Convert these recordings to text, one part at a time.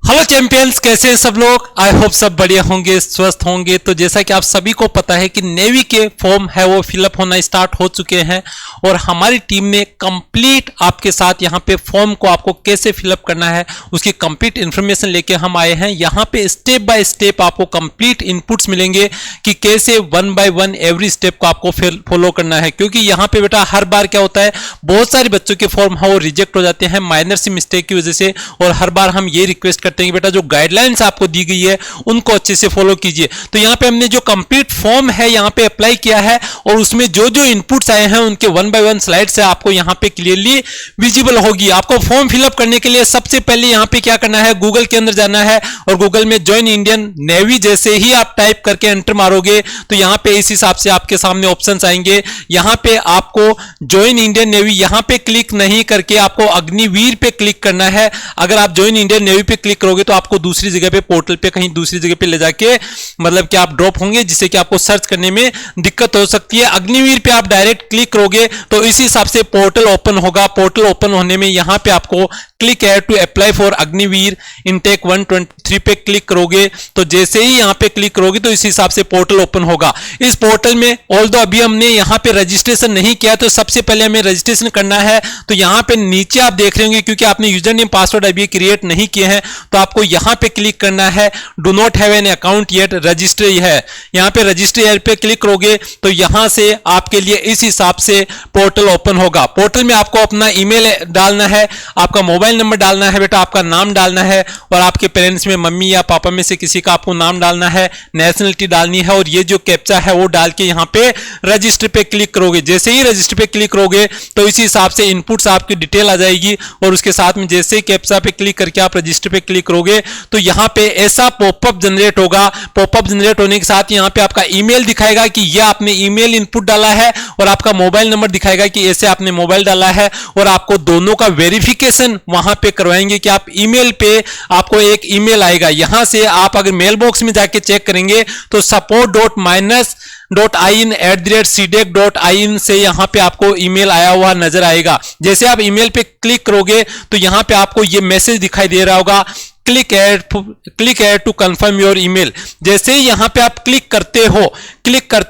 Hello champions, कैसे हैं सब लोग। आई होप सब बढ़िया होंगे, स्वस्थ होंगे। तो जैसा कि आप सभी को पता है कि नेवी के फॉर्म है वो फिलअप होना स्टार्ट हो चुके हैं और हमारी टीम ने कंप्लीट आपके साथ यहाँ पे फॉर्म को आपको कैसे फिलअप करना है उसकी कंप्लीट इंफॉर्मेशन लेके हम आए हैं। यहाँ पे स्टेप बाय स्टेप आपको कंप्लीट इनपुट्स मिलेंगे कि कैसे one by one every step को आपको फॉलो करना है, क्योंकि यहाँ पे बेटा हर बार क्या होता है, बहुत सारे बच्चों के फॉर्म है वो रिजेक्ट हो जाते हैं माइनर सी मिस्टेक की वजह से। और हर बार हम ये रिक्वेस्ट करते हैं कि बेटा जो गाइडलाइंस आपको दी गई है उनको अच्छे से फॉलो कीजिए। तो यहाँ पे हमने जो कंप्लीट फॉर्म है यहाँ पे अप्लाई किया है और उसमें जो जो इनपुट्स आए हैं उनके वन बाय वन स्लाइड से आपको यहाँ पे क्लियरली विजिबल होगी। आपको फॉर्म फिलअप करने के लिए सबसे पहले यहाँ पे क्या करना है, गूगल के अंदर जाना है और गूगल में ज्वाइन इंडियन नेवी जैसे ही आप टाइप करके एंटर मारोगे तो यहाँ पे इस हिसाब से आपके सामने ऑप्शंस आएंगे। यहाँ पे आपको ज्वाइन इंडियन नेवी यहाँ पे क्लिक नहीं करके आपको अग्निवीर पे क्लिक करना है। अगर आप ज्वाइन इंडियन नेवी पे क्लिक करोगे तो आपको दूसरी जगह पे पोर्टल पे कहीं दूसरी जगह पे ले जाके मतलब कि आप ड्रॉप होंगे, जिससे कि आपको सर्च करने में दिक्कत हो सकती है। अग्निवीर पे आप डायरेक्ट क्लिक करोगे तो इसी हिसाब से पोर्टल ओपन होगा। पोर्टल ओपन होने में यहाँ पे आपको क्लिक है to apply for Agniveer intake 123 पे क्लिक करोगे तो जैसे ही यहाँ पे क्लिक करोगे तो इस हिसाब से पोर्टल ओपन होगा। इस पोर्टल में ऑल्दो अभी हमने यहाँ पे रजिस्ट्रेशन नहीं किया तो सबसे पहले हमें रजिस्ट्रेशन करना है। तो यहाँ पे नीचे आप देख रहे होंगे क्योंकि आपने यूजर नेम पासवर्ड अभी क्रिएट नहीं किए हैं तो आपको यहाँ पे क्लिक करना है do not have an account yet register है। यहाँ पे रजिस्टर पे क्लिक करोगे तो यहाँ से आपके लिए इस हिसाब से पोर्टल ओपन होगा। पोर्टल में आपको अपना ईमेल डालना है, आपका मोबाइल नंबर डालना है बेटा, आपका नाम डालना है और आपके पेरेंट्स में मम्मी या पापा में से किसी का आपको नाम डालना है, नेशनलिटी डालनी है और ये जो कैप्चा है वो डाल के यहाँ पे रजिस्टर पे क्लिक करोगे। जैसे ही रजिस्टर पे क्लिक करोगे तो इसी हिसाब से इनपुट्स आपकी डिटेल आ जाएगी और उसके साथ में जैसे ही कैप्चा पे क्लिक करके आप रजिस्टर पे क्लिक करोगे तो यहाँ पे ऐसा पॉपअप जनरेट होगा। पॉपअप जनरेट होने के साथ यहाँ पे आपका ईमेल दिखाएगा कि यह आपने ईमेल इनपुट डाला है और आपका मोबाइल नंबर दिखाएगा कि ऐसे आपने मोबाइल डाला है और आपको दोनों का वेरिफिकेशन वहां पे करवाएंगे कि आप ईमेल पे आपको एक ईमेल आएगा। यहां से आप अगर मेल बॉक्स में जाके चेक करेंगे तो support.minus.in@cdec.in से यहां पे आपको ईमेल आया हुआ नजर आएगा। जैसे आप ईमेल पे क्लिक करोगे तो यहां पे आपको ये मैसेज दिखाई दे रहा होगा, click here to confirm your email. जैसे ही यहां पे आप क्लिक करते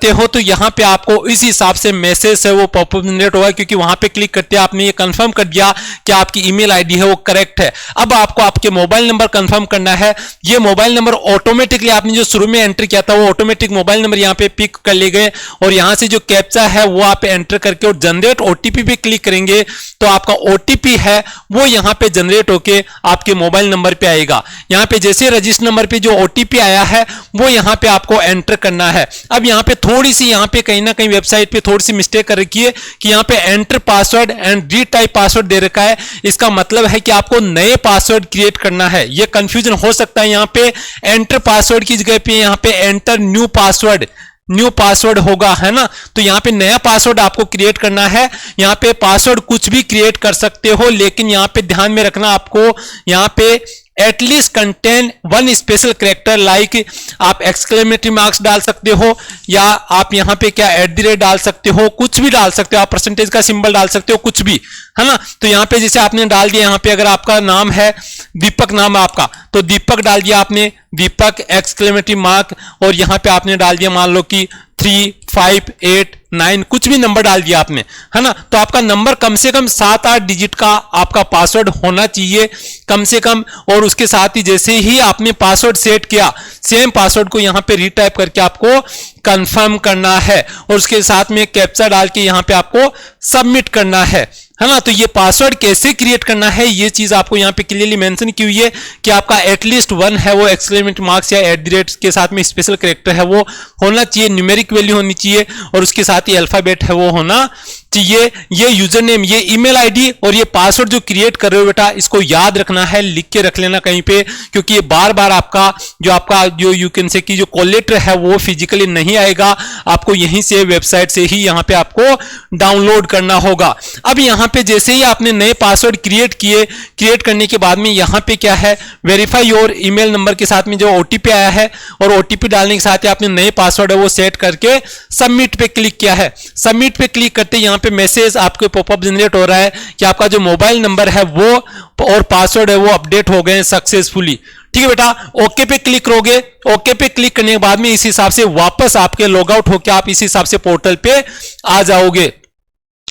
हो तो यहां पे आपको इस हिसाब से मैसेज है वो पॉपअप जनरेट होगा, क्योंकि वहां पे क्लिक करते आपने ये कंफर्म कर दिया कि आपकी ईमेल आईडी है वो करेक्ट है। अब आपको आपके मोबाइल नंबर कंफर्म करना है। ये मोबाइल नंबर ऑटोमेटिकली आपने जो शुरू में एंटर किया था वो ऑटोमेटिक मोबाइल नंबर यहाँ पे पिक कर लिए गए और यहां से जो कैप्चा है वो आप एंटर करके और जनरेट ओटीपी पे क्लिक करेंगे तो आपका ओटीपी है वो यहाँ पे जनरेट होके आपके मोबाइल नंबर पे आएगा। यहाँ पे जैसे रजिस्टर नंबर पे जो ओटीपी आया है वो यहाँ पे आपको एंटर करना है। अब यहाँ पे थोड़ी सी यहाँ पे कहीं ना कहीं वेबसाइट पे थोड़ी सी मिस्टेक कर रखी है कि यहाँ पे enter password and retype password दे रखा है। इसका मतलब है कि आपको नए पासवर्ड क्रिएट करना है। ये कंफ्यूजन हो सकता है। यहाँ पे एंटर पासवर्ड की जगह पे यहाँ पे एंटर न्यू पासवर्ड होगा, है ना। तो यहाँ पे नया पासवर्ड आपको क्रिएट करना है। यहाँ पे पासवर्ड कुछ भी क्रिएट कर सकते हो, लेकिन यहाँ पे ध्यान में रखना आपको यहाँ पे at least contain one special character like आप एक्सक्लेमेटरी मार्क्स डाल सकते हो या आप यहाँ पे क्या @ डाल सकते हो, कुछ भी डाल सकते हो, आप परसेंटेज का सिंबल डाल सकते हो, कुछ भी, है ना। तो यहाँ पे जैसे आपने डाल दिया, यहाँ पे अगर आपका नाम है दीपक, नाम आपका, तो दीपक डाल दिया आपने, दीपक एक्सक्लेमेटरी मार्क और यहाँ पे आपने डाल दिया मान लो कि 3, 5, 8, 9 कुछ भी नंबर डाल दिया आपने, है ना। तो आपका नंबर कम से कम 7-8 डिजिट का आपका पासवर्ड होना चाहिए कम से कम। और उसके साथ ही जैसे ही आपने पासवर्ड सेट किया सेम पासवर्ड को यहाँ पे रीटाइप करके आपको कंफर्म करना है और उसके साथ में कैप्चा डाल के यहाँ पे आपको सबमिट करना है ना। तो ये पासवर्ड कैसे क्रिएट करना है ये चीज आपको यहाँ पे क्लियरली मेंशन की हुई है कि आपका एटलीस्ट 1 है वो एक्सक्लेमेटरी मार्क्स या @ के साथ में स्पेशल कैरेक्टर है वो होना चाहिए, न्यूमेरिक वैल्यू होनी चाहिए और उसके साथ ही अल्फाबेट है वो होना चाहिए। ये यूजर नेम, ये ईमेल आईडी और ये पासवर्ड जो क्रिएट कर रहे हो बेटा इसको याद रखना है, लिख के रख लेना कहीं पे, क्योंकि ये बार बार आपका जो यू कैन से की जो कॉल लेटर है वो फिजिकली नहीं आएगा, आपको यहीं से वेबसाइट से ही यहाँ पे आपको डाउनलोड करना होगा। अब यहाँ पे जैसे ही आपने नए पासवर्ड क्रिएट करने के बाद में यहाँ पे क्या है, वेरीफाई योर ईमेल नंबर के साथ में जो ओटीपी आया है और ओटीपी डालने के साथ ही आपने नए पासवर्ड है वो सेट करके सबमिट पे क्लिक किया है। सबमिट पे क्लिक करते यहाँ पे मैसेज आपके पॉपअप जनरेट हो रहा है कि आपका जो मोबाइल नंबर है वो और पासवर्ड है वो अपडेट हो गए सक्सेसफुली। ठीक है बेटा, ओके पे क्लिक करोगे। ओके पे क्लिक करने के बाद में इस हिसाब से वापस आपके लॉग आउट होकर आप इस हिसाब से पोर्टल पे आ जाओगे।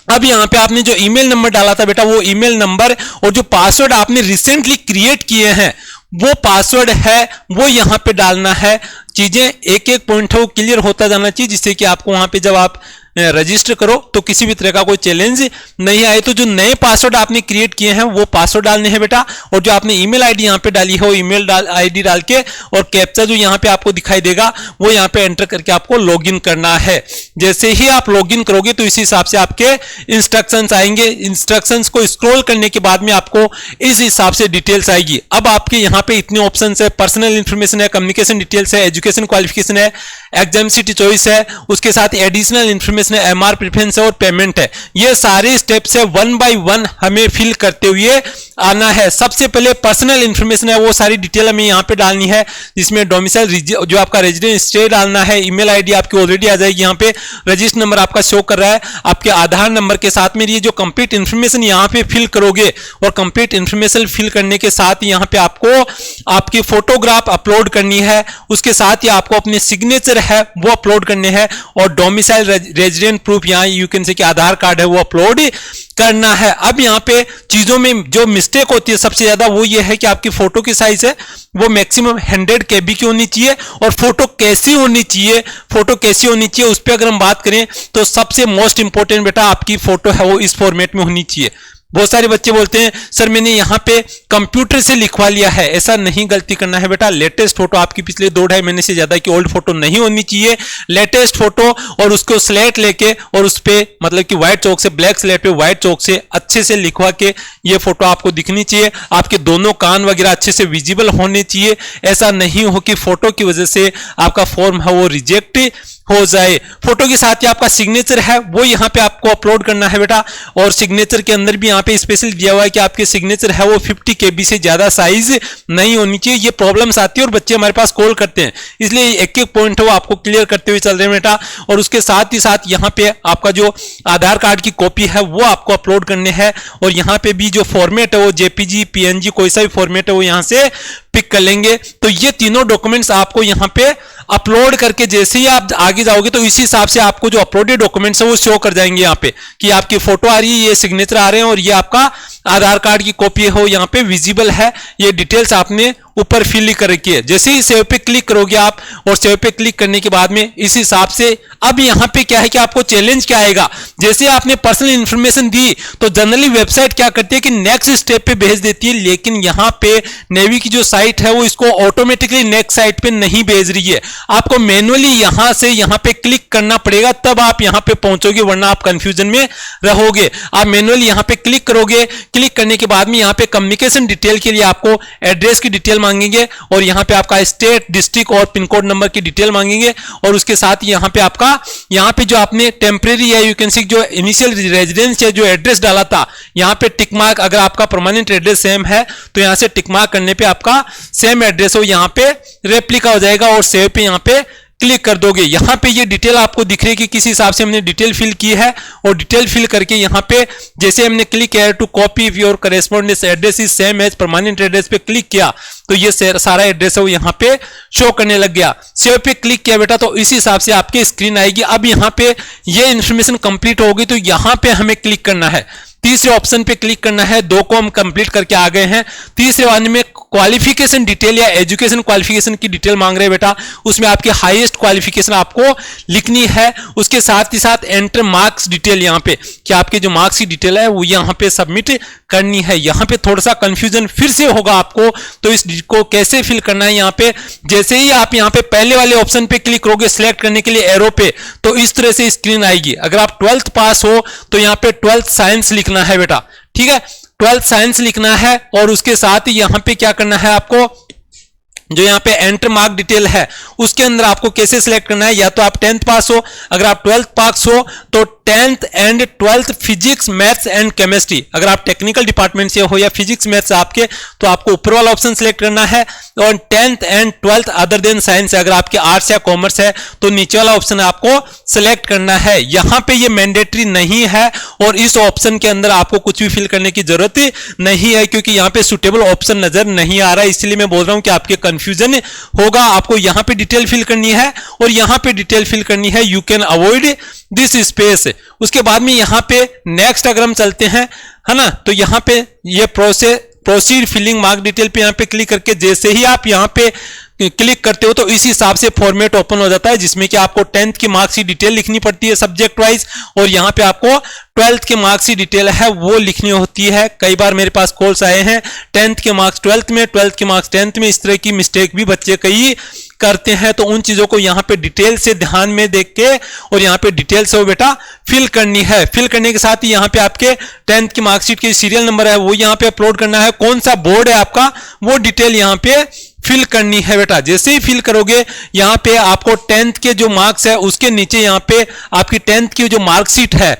अब यहां पे आपने जो ईमेल नंबर डाला था बेटा, वो ईमेल नंबर और जो पासवर्ड आपने रिसेंटली क्रिएट किए हैं वो पासवर्ड है वो यहां पे डालना है। चीजें एक एक पॉइंट है वो क्लियर होता जाना चाहिए, जिससे कि आपको वहां पे जब आप रजिस्टर करो तो किसी भी तरह का कोई चैलेंज नहीं आए। तो जो नए पासवर्ड आपने क्रिएट किए हैं वो पासवर्ड डालने हैं बेटा, और जो आपने ईमेल आईडी यहां पे डाली है वो ईमेल आईडी डाल के और कैप्चा जो यहां पे आपको दिखाई देगा वो यहां पे एंटर करके आपको लॉगिन करना है। जैसे ही आप लॉगिन करोगे तो इस हिसाब से आपके इंस्ट्रक्शंस आएंगे। इंस्ट्रक्शंस को स्क्रॉल करने के बाद में आपको इस हिसाब से डिटेल्स आएगी। अब आपके यहां पे इतने ऑप्शंस है, पर्सनल इंफॉर्मेशन है, कम्युनिकेशन डिटेल्स है, एजुकेशन क्वालिफिकेशन है, एग्जाम सिटी चॉइस है, उसके साथ एडिशनल इंफॉर्मेशन है, एमआर प्रेफरेंस है और पेमेंट है। ये सारे स्टेप्स है, 1 बाय 1 हमें फिल करते हुए आना है। सबसे पहले पर्सनल इंफॉर्मेशन है, वो सारी डिटेल हमें यहां पे डालनी है, जिसमें डोमिसाइल जो आपका रेजिडेंस स्टेट डालना है, ईमेल आईडी आपकी ऑलरेडी आ जाएगी यहां पे, रजिस्टर नंबर आपका शो कर रहा है, आपके आधार नंबर के साथ में ये जो कंप्लीट इंफॉर्मेशन यहां पे फिल करोगे और कंप्लीट इंफॉर्मेशन फिल करने के साथ यहां पे आपको आपकी फोटोग्राफ अपलोड करनी है, उसके साथ ही आपको अपने सिग्नेचर है वो अपलोड करने हैं और डोमिसाइल रेजिडेंट प्रूफ यहां यू कैन से कि आधार कार्ड है वो अपलोड करना है। अब यहां पे चीजों में जो मिस्टेक होती है सबसे ज्यादा वो ये है कि आपकी फोटो की साइज है वो मैक्सिमम 100 KB की होनी चाहिए, और फोटो कैसी होनी चाहिए, फोटो कैसी होनी चाहिए उस पर अगर हम बात करें तो सबसे मोस्ट इंपॉर्टेंट बेटा आपकी फोटो है वो इस फॉर्मेट में होनी चाहिए। बहुत सारे बच्चे बोलते हैं सर मैंने यहां पे कंप्यूटर से लिखवा लिया है, ऐसा नहीं गलती करना है बेटा। लेटेस्ट फोटो आपकी पिछले 2-2.5 महीने से ज्यादा की ओल्ड फोटो नहीं होनी चाहिए। लेटेस्ट फोटो और उसको स्लेट लेके और उस पे मतलब कि व्हाइट चौक से, ब्लैक स्लेट पे व्हाइट चौक से अच्छे से लिखवा के ये फोटो आपको दिखनी चाहिए। आपके दोनों कान वगैरह अच्छे से विजिबल होने चाहिए। ऐसा नहीं हो कि फोटो की वजह से आपका फॉर्म है वो रिजेक्ट हो जाए। फोटो के साथ ही आपका सिग्नेचर है वो यहां पे आपको अपलोड करना है बेटा, और सिग्नेचर के अंदर भी यहां पे स्पेशल दिया हुआ है कि आपके सिग्नेचर है वो 50 KB से ज्यादा साइज नहीं होनी चाहिए। ये प्रॉब्लम्स आती है और बच्चे हमारे पास कॉल करते हैं, इसलिए एक एक पॉइंट है वो आपको क्लियर करते हुए चल रहे हैं बेटा। और उसके साथ ही साथ यहाँ पे आपका जो आधार कार्ड की कॉपी है वो आपको अपलोड करने हैं, और यहाँ पे भी जो फॉर्मेट है वो JPG PNG कोई सा भी फॉर्मेट है वो यहाँ से पिक कर लेंगे। तो ये तीनों डॉक्यूमेंट्स आपको यहाँ पे अपलोड करके जैसे ही आप आगे जाओगे तो इसी हिसाब से आपको जो अपलोडेड डॉक्यूमेंट्स है वो शो कर जाएंगे यहाँ पे कि आपकी फोटो आ रही है, ये सिग्नेचर आ रहे हैं और ये आपका आधार कार्ड की कॉपी हो यहाँ पे विजिबल है, ये डिटेल्स आपने ऊपर फिल कर रखी है। जैसे ही सेव पे क्लिक करोगे आप, और सेव पे क्लिक करने के बाद में इस हिसाब से अब यहाँ पे क्या है कि आपको चैलेंज क्या आएगा। जैसे आपने पर्सनल इंफॉर्मेशन दी तो जनरली वेबसाइट क्या करती है कि नेक्स्ट स्टेप पे भेज देती है, लेकिन यहाँ पे नेवी की जो साइट है वो इसको ऑटोमेटिकली नेक्स्ट साइट पे नहीं भेज रही है। आपको मैनुअली यहां से यहां पे क्लिक करना पड़ेगा, तब आप यहां पे पहुंचोगे, वरना आप कंफ्यूजन में रहोगे। आप मैनुअली यहां पे क्लिक करोगे, क्लिक करने के बाद में यहां पे कम्युनिकेशन डिटेल के लिए आपको एड्रेस की डिटेल मांगेंगे, और यहां पे आपका स्टेट, डिस्ट्रिक्ट और पिन कोड नंबर की डिटेल मांगेंगे, और उसके साथ ही यहां पे आपका यहां पे जो आपने टेम्परेरी या यू कैन सी जो इनिशियल रेजिडेंस या जो एड्रेस डाला था यहां पे टिक मार्क, अगर आपका परमानेंट एड्रेस सेम है तो यहां से टिक मार्क करने पे आपका सेम एड्रेस हो यहां पे रेप्लिका हो जाएगा, और सेव पे यहां पे क्लिक कर दोगे। यहां पे ये डिटेल आपको दिख रही है कि किस हिसाब से हमने डिटेल फिल की है, और डिटेल फिल करके यहां पे जैसे हमने click here to copy your correspondence address is same as permanent address पे क्लिक किया तो ये सारा एड्रेस है वो यहां पे शो करने लग गया। सेव पे क्लिक किया बेटा तो इस हिसाब से आपकी स्क्रीन आएगी। अब यहां पे ये इंफॉर्मेशन कंप्लीट होगी तो यहां पे हमें क्लिक करना है, तीसरे ऑप्शन पे क्लिक करना है। 2 को हम कंप्लीट करके आ गए हैं। तीसरे वाले में क्वालिफिकेशन डिटेल या एजुकेशन क्वालिफिकेशन की डिटेल मांग रहे हैं बेटा, उसमें आपकी हाईएस्ट क्वालिफिकेशन आपको लिखनी है। उसके साथ ही साथ एंटर मार्क्स डिटेल यहाँ पे कि आपके जो मार्क्स की डिटेल है वो यहाँ पे सबमिट करनी है। यहाँ पे थोड़ा सा कंफ्यूजन फिर से होगा आपको, तो इसको कैसे फिल करना है। यहाँ पे जैसे ही आप यहाँ पे पहले वाले ऑप्शन पे क्लिक करोगे सिलेक्ट करने के लिए एरो पे, तो इस तरह से स्क्रीन आएगी। अगर आप 12th पास हो तो यहाँ पे 12th साइंस लिखना है बेटा, ठीक है, 12th साइंस लिखना है। और उसके साथ ही यहां पे क्या करना है आपको, जो यहाँ पे एंटर मार्क डिटेल है उसके अंदर आपको कैसे सिलेक्ट करना है, या तो आप 10th पास हो, अगर आप 12th पास हो तो 10th and 12th physics maths and chemistry, अगर आप टेक्निकल डिपार्टमेंट से हो या फिजिक्स मैथ्स आपके, तो आपको ऊपर वाला ऑप्शन सिलेक्ट करना है। और 10th and 12th other than science, अगर आपके आर्ट्स या कॉमर्स है तो नीचे वाला ऑप्शन आपको सिलेक्ट करना है। यहां पे ये मैंडेटरी नहीं है और इस ऑप्शन के अंदर आपको कुछ भी फिल करने की जरूरत नहीं है, क्योंकि यहां पे सुटेबल ऑप्शन नजर नहीं आ रहा है। इसलिए मैं बोल रहा हूं कि आपके कंफ्यूजन होगा। आपको यहां पे डिटेल फिल करनी है और यहां पे डिटेल फिल करनी है। You can avoid this space. उसके बाद में यहां पे नेक्स्ट अगर हम चलते हैं, है ना, तो यहां पे ये प्रोसीड फिलिंग मार्क डिटेल पे यहां पे क्लिक करके जैसे ही आप यहां पे क्लिक करते हो तो इस हिसाब से फॉर्मेट ओपन हो जाता है, जिसमें कि आपको 10th की मार्क्स की डिटेल लिखनी पड़ती है सब्जेक्ट वाइज, और यहां पे आपको 12th के मार्क्स की डिटेल है वो लिखनी होती है। कई बार मेरे पास कॉल्स आए हैं 10th के मार्क्स 12th में, 12th के मार्क्स 10th में, इस तरह की मिस्टेक भी बच्चे कई करते हैं। तो उन चीजों को यहां पे डिटेल से ध्यान में देख के और यहां पे डिटेल से वो बेटा फिल करनी है। फिल करने के साथ ही यहां पे आपके 10th की मार्कशीट के सीरियल नंबर है वो यहां पे अपलोड करना है, कौन सा बोर्ड है आपका वो डिटेल यहां पे फिल करनी है बेटा। जैसे ही फिल करोगे यहां पे आपको 10th के जो मार्क्स है उसके नीचे यहां पे आपकी 10th की जो मार्कशीट है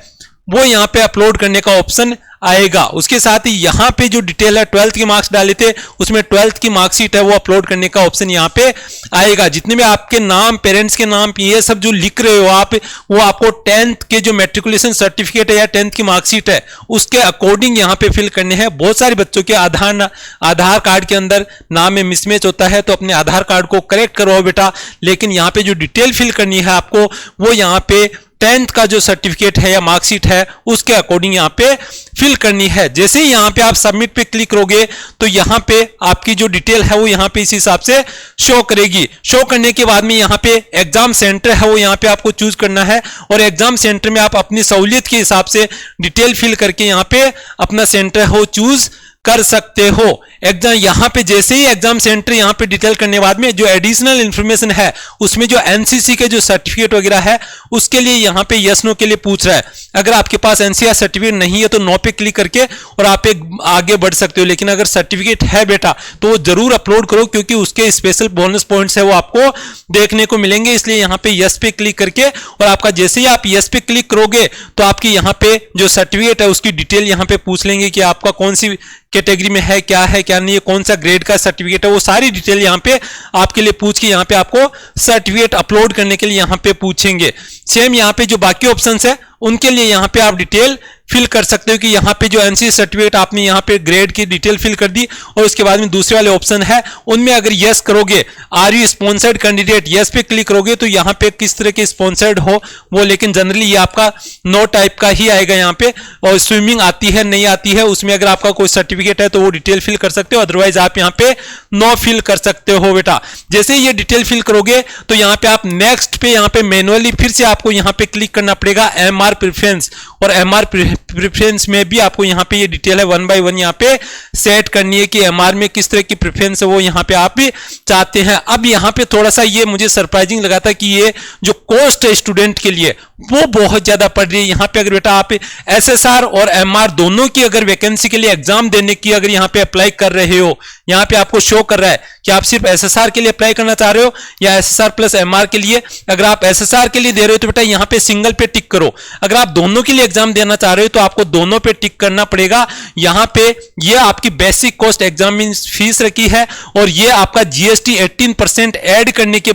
वो यहां पे अपलोड करने का ऑप्शन आएगा। उसके साथ ही यहां पे जो डिटेल है 12th के मार्क्स डाले थे उसमें 12th की मार्कशीट है वो अपलोड करने का ऑप्शन यहां पे आएगा। जितने भी आपके नाम, पेरेंट्स के नाम, ये सब जो लिख रहे हो आप, वो आपको 10th के जो मैट्रिकुलेशन सर्टिफिकेट है या 10th की मार्कशीट है उसके अकॉर्डिंग यहां पे फिल करने हैं। बहुत सारे बच्चों के आधार कार्ड के अंदर नाम में मिसमैच होता है, तो अपने आधार कार्ड को करेक्ट करवाओ बेटा। लेकिन यहां पे जो डिटेल फिल करनी है आपको वो यहां पे 10th का जो सर्टिफिकेट है या मार्कशीट है उसके अकॉर्डिंग यहां पे फिल करनी है। जैसे ही यहां पे आप सबमिट पे क्लिक करोगे तो यहां पे आपकी जो डिटेल है वो यहां पे इस हिसाब से शो करेगी। शो करने के बाद में यहां पे एग्जाम सेंटर है वो यहां पे आपको चूज करना है, और एग्जाम सेंटर में आप अपनी सहूलियत के हिसाब से डिटेल फिल करके यहां पे अपना सेंटर है वो चूज कर सकते हो। एग्जाम यहां पे जैसे ही एग्जाम सेंटर यहां पे डिटेल करने बाद में जो एडिशनल इंफॉर्मेशन है उसमें जो एनसीसी के जो सर्टिफिकेट वगैरह है उसके लिए यहां पे यस नो के लिए पूछ रहा है। अगर आपके पास एनसीआर सर्टिफिकेट नहीं है तो नो पे क्लिक करके और आप एक आगे बढ़ सकते हो। लेकिन अगर सर्टिफिकेट है बेटा तो वो जरूर अपलोड करो, क्योंकि उसके स्पेशल बोनस पॉइंट्स है वो आपको देखने को मिलेंगे। इसलिए यहां पे यस पे क्लिक करके और आपका जैसे ही आप यस पे क्लिक करोगे तो आपकी यहां पे जो सर्टिफिकेट है उसकी डिटेल यहां पे पूछ लेंगे कि आपका कौन सी कैटेगरी में है, क्या नहीं है, कौन सा ग्रेड का सर्टिफिकेट है, वो सारी डिटेल यहां पे आपके लिए पूछ के यहां पे आपको सर्टिफिकेट अपलोड करने के लिए यहां पे पूछेंगे। सेम यहां पे जो बाकी ऑप्शंस है उनके लिए यहां पे आप डिटेल फिल कर सकते हो कि यहां पे जो एनसीसी सर्टिफिकेट आपने यहां पे ग्रेड की डिटेल फिल कर दी, और उसके बाद में दूसरे वाले ऑप्शन है उनमें अगर यस करोगे, are you sponsored candidate, yes पे क्लिक करोगे तो यहां पे किस तरह के स्पॉन्सर्ड हो वो, लेकिन जनरली ये आपका नो टाइप का ही आएगा यहां पे। और स्विमिंग आती है नहीं आती है उसमें अगर आपका कोई सर्टिफिकेट है तो वो डिटेल फिल कर सकते हो, अदरवाइज आप यहां पे नो फिल कर सकते हो बेटा। जैसे ही ये डिटेल फिल करोगे तो यहां पे आप नेक्स्ट पे यहां पे मैनुअली फिर से आपको यहां पे क्लिक करना पड़ेगा एमआर प्रेफरेंस, और एमआर प्रेफरेंस में भी आपको यहां पे ये डिटेल है 1 by 1 यहां पे सेट करनी है कि एमआर में किस तरह की प्रेफरेंस है वो यहां पे आप भी चाहते हैं। अब यहां पे थोड़ा सा ये मुझे सरप्राइजिंग लगा था कि ये जो कॉस्ट है स्टूडेंट के लिए वो बहुत ज्यादा पड़ रही है। यहां पे अगर बेटा आप एसएसआर और एमआर दोनों की अगर वैकेंसी के लिए एग्जाम देने की अगर यहां पे अप्लाई कर रहे हो, यहां पे आपको शो कर रहा है कि आप सिर्फ एसएसआर के लिए अप्लाई करना चाह रहे हो या एसएसआर प्लस एमआर के लिए। अगर आप एसएसआर के लिए दे रहे हो तो बेटा यहां पे सिंगल पे टिक करो। अगर आप दोनों के लिए एग्जाम देना चाह रहे हो तो आपको दोनों पे टिक करना पड़ेगा। यहां पे ये आपकी बेसिक कॉस्ट एग्जाम फीस रखी है, और ये आपका जीएसटी 18% ऐड करने के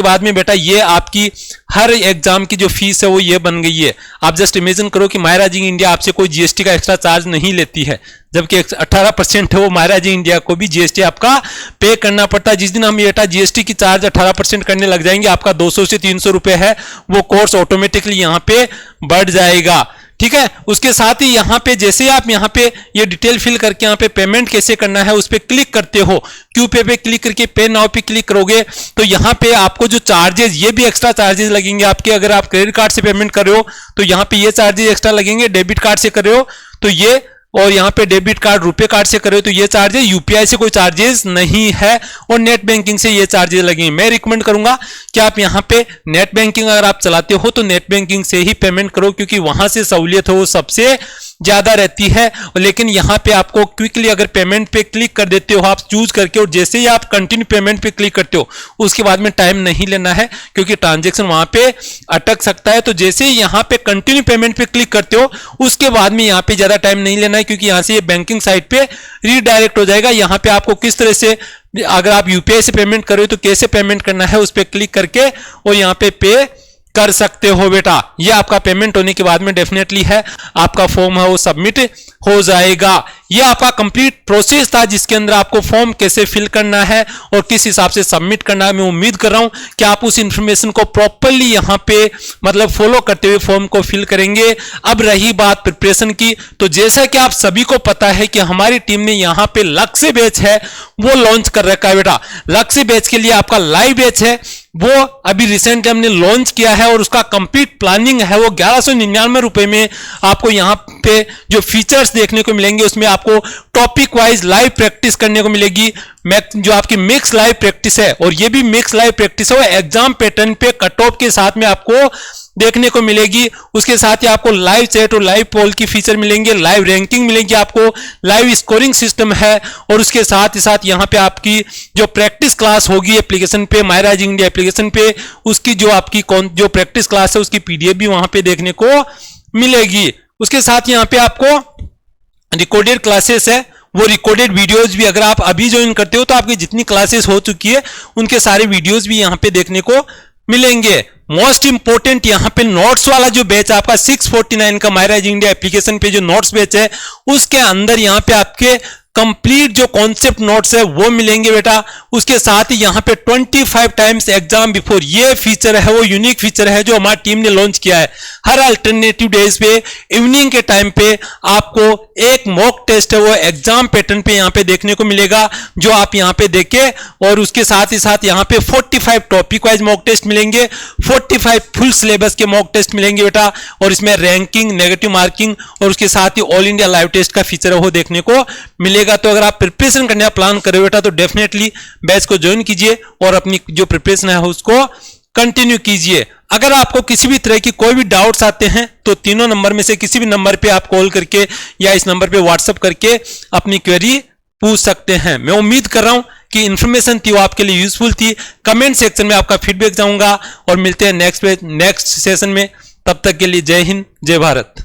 बाद में बेटा ये आपकी हर एग्जाम की जो फीस है वो ये बन गई है। आप जस्ट इमेजिन करो कि महाराजी इंडिया आपसे कोई जीएसटी का एक्स्ट्रा चार्ज नहीं लेती है, जबकि 18% है वो महाराजी इंडिया को भी जीएसटी आपका पे करना पड़ता है। जिस दिन हम बेटा जीएसटी की चार्ज 18% करने लग जाएंगे, आपका 200 से 300 रुपए है वो कोर्स ऑटोमेटिकली यहां पे बढ़ जाएगा। ठीक है, उसके साथ ही यहां पे जैसे आप यहां पे ये डिटेल फिल करके यहां पे पेमेंट कैसे करना है उस पे क्लिक करते हो, क्यू पे क्लिक करके पे नाउ पे क्लिक करोगे तो यहां पे आपको जो चार्जेस, ये भी एक्स्ट्रा चार्जेस लगेंगे आपके। अगर आप क्रेडिट कार्ड से पेमेंट कर रहे हो तो यहां पे ये चार्जेस एक्स्ट्रा लगेंगे, डेबिट कार्ड से कर रहे हो तो ये, और यहां पे डेबिट कार्ड रुपए कार्ड से करे तो ये चार्जेस, यूपीआई से कोई चार्जेस नहीं है, और नेट बैंकिंग से ये चार्जेस लगेंगे। मैं रिकमेंड करूंगा कि आप यहां पे नेट बैंकिंग अगर आप चलाते हो तो नेट बैंकिंग से ही पेमेंट करो, क्योंकि वहां से सहूलियत हो वो सबसे ज्यादा रहती है। लेकिन यहाँ पे आपको क्विकली अगर पेमेंट पे क्लिक कर देते हो आप चूज करके, और जैसे ही आप कंटिन्यू पेमेंट पे क्लिक करते हो उसके बाद में टाइम नहीं लेना है क्योंकि ट्रांजेक्शन वहां पे अटक सकता है। तो जैसे ही यहाँ पे कंटिन्यू पेमेंट पे क्लिक करते हो उसके बाद में यहाँ पे ज्यादा टाइम नहीं लेना है क्योंकि यहाँ से ये बैंकिंग साइट पे रीडायरेक्ट हो जाएगा। यहाँ पे आपको किस तरह से, अगर आप यूपीआई से पेमेंट कर रहे हो तो कैसे पेमेंट करना है उस पर क्लिक करके और यहाँ पे कर सकते हो बेटा। ये आपका पेमेंट होने के बाद में डेफिनेटली है आपका फॉर्म है वो सबमिट हो जाएगा। ये आपका कंप्लीट प्रोसेस था जिसके अंदर आपको फॉर्म कैसे फिल करना है और किस हिसाब से सबमिट करना है। मैं उम्मीद कर रहा हूं कि आप उस इंफॉर्मेशन को प्रॉपर्ली यहां पे मतलब फॉलो करते हुए फॉर्म को फिल करेंगे। अब रही बात प्रिपरेशन की, तो जैसा कि आप सभी को पता है कि हमारी टीम ने यहां पे लक्ष्य बैच है वो लॉन्च कर रखा है बेटा। लक्ष्य बैच के लिए आपका लाइव बैच है वो अभी रिसेंटली हमने लॉन्च किया है और उसका कंप्लीट प्लानिंग है वो 1199 रुपए में आपको यहाँ पे जो फीचर्स देखने को मिलेंगे उसमें आपको टॉपिक वाइज लाइव प्रैक्टिस करने को मिलेगी। जो आपकी मिक्स लाइव प्रैक्टिस है और ये भी मिक्स लाइव प्रैक्टिस है वो एग्जाम पैटर्न पे कट ऑफ के साथ में आपको देखने को मिलेगी। उसके साथ ही आपको लाइव चैट और लाइव पोल की फीचर मिलेंगे, लाइव रैंकिंग मिलेगी, आपको लाइव स्कोरिंग सिस्टम है और उसके साथ ही साथ यहाँ पे आपकी जो प्रैक्टिस क्लास होगी एप्लीकेशन पे, मायराज इंडिया एप्लीकेशन पे, उसकी जो आपकी जो प्रैक्टिस क्लास है उसकी पीडीएफ भी वहां पे देखने को मिलेगी। उसके साथ यहाँ पे आपको रिकॉर्डेड क्लासेस है वो रिकॉर्डेड वीडियोज भी अगर आप अभी ज्वाइन करते हो तो आपकी जितनी क्लासेस हो चुकी है उनके सारे वीडियोज भी यहाँ पे देखने को मिलेंगे। मोस्ट इंपोर्टेंट यहाँ पे नोट्स वाला जो बैच आपका 649 का मायराज इंडिया एप्लीकेशन पे जो नोट्स बैच है उसके अंदर यहाँ पे आपके कंप्लीट जो कॉन्सेप्ट नोट्स है वो मिलेंगे बेटा। उसके साथ ही यहाँ पे 25 टाइम्स एग्जाम बिफोर ये फीचर है वो यूनिक फीचर है जो हमारी टीम ने लॉन्च किया है। हर अल्टरनेटिव डेज पे इवनिंग के टाइम पे आपको एक मॉक टेस्ट है वो एग्जाम पैटर्न पे यहाँ पे देखने को मिलेगा जो आप यहाँ पे देखे, और उसके साथ ही साथ यहाँ पे 45 टॉपिक वाइज मॉक टेस्ट मिलेंगे, 45 फुल सिलेबस के मॉक टेस्ट मिलेंगे बेटा, और इसमें रैंकिंग, नेगेटिव मार्किंग और उसके साथ ही ऑल इंडिया लाइव टेस्ट का फीचर है वो देखने को मिलेगा। तो अगर आप प्रिपरेशन करने का प्लान कर रहे हो बेटा तो डेफिनेटली बैच को ज्वाइन कीजिए और अपनी जो प्रिपरेशन है उसको कंटिन्यू कीजिए। अगर आपको किसी भी तरह की कोई भी डाउट्स आते हैं तो तीनों नंबर में से किसी भी नंबर पे आप कॉल करके या इस नंबर पे व्हाट्सएप करके अपनी क्वेरी पूछ सकते हैं। मैं उम्मीद कर रहा हूं कि इंफॉर्मेशन थी वो आपके लिए यूजफुल थी। कमेंट सेक्शन में आपका फीडबैक चाहूंगा और मिलते हैं नेक्स्ट सेशन में। तब तक के लिए जय हिंद, जय भारत।